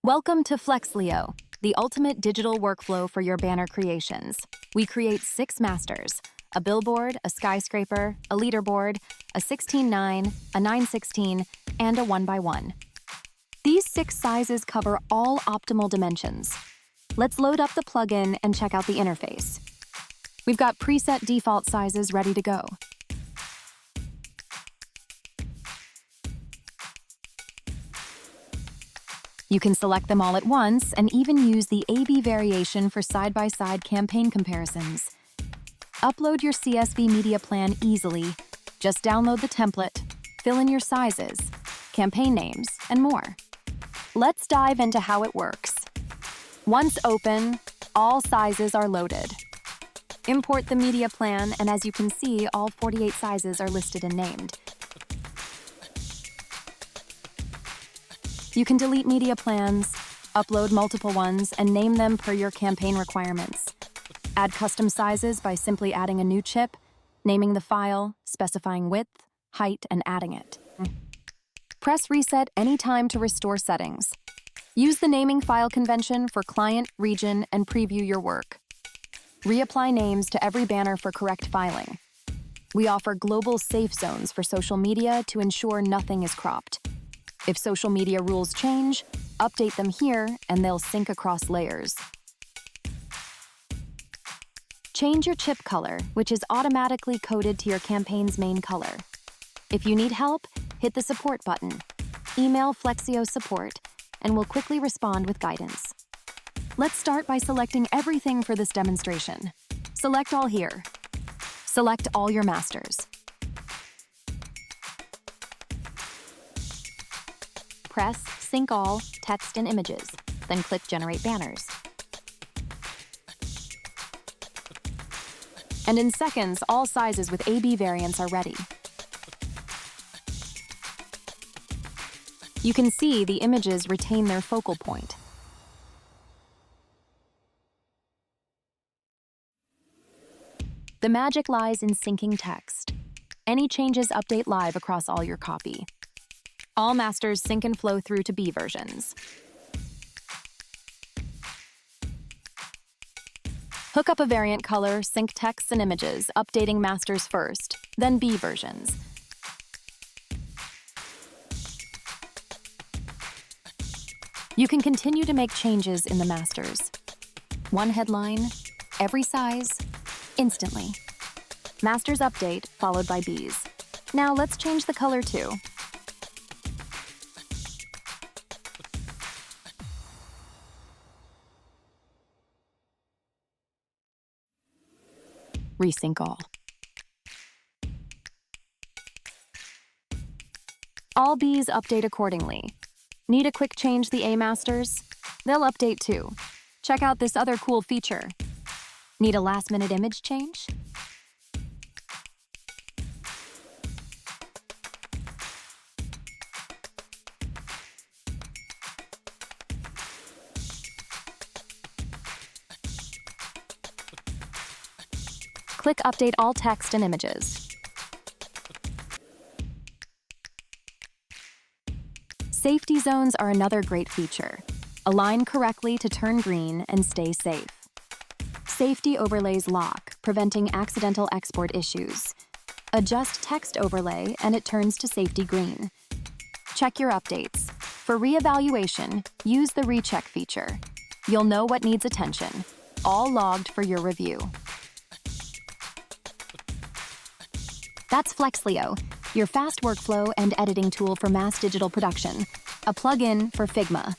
Welcome to Flexlio, the ultimate digital workflow for your banner creations. We create 6 masters: a billboard, a skyscraper, a leaderboard, a 16:9, a 9:16, and a 1x1. These 6 sizes cover all optimal dimensions. Let's load up the plugin and check out the interface. We've got preset default sizes ready to go. You can select them all at once and even use the A/B variation for side-by-side campaign comparisons. Upload your CSV media plan easily. Just download the template, fill in your sizes, campaign names, and more. Let's dive into how it works. Once open, all sizes are loaded. Import the media plan, and as you can see, all 48 sizes are listed and named. You can delete media plans, upload multiple ones, and name them per your campaign requirements. Add custom sizes by simply adding a new chip, naming the file, specifying width, height, and adding it. Press reset anytime to restore settings. Use the naming file convention for client, region, and preview your work. Reapply names to every banner for correct filing. We offer global safe zones for social media to ensure nothing is cropped. If social media rules change, update them here and they'll sync across layers. Change your chip color, which is automatically coded to your campaign's main color. If you need help, hit the support button. Email Flexlio support and we'll quickly respond with guidance. Let's start by selecting everything for this demonstration. Select all here. Select all your masters. Press Sync All, Text and Images, then click Generate Banners. And in seconds, all sizes with A/B variants are ready. You can see the images retain their focal point. The magic lies in syncing text. Any changes update live across all your copy. All masters sync and flow through to B versions. Hook up a variant color, sync texts and images, updating masters first, then B versions. You can continue to make changes in the masters. One headline, every size, instantly. Masters update, followed by Bs. Now let's change the color too. Resync all. All Bs update accordingly. Need a quick change the A masters? They'll update too. Check out this other cool feature. Need a last-minute image change? Click Update all text and images. Safety zones are another great feature. Align correctly to turn green and stay safe. Safety overlays lock, preventing accidental export issues. Adjust text overlay and it turns to safety green. Check your updates. For reevaluation, use the recheck feature. You'll know what needs attention. All logged for your review. That's Flexlio, your fast workflow and editing tool for mass digital production, a plugin for Figma.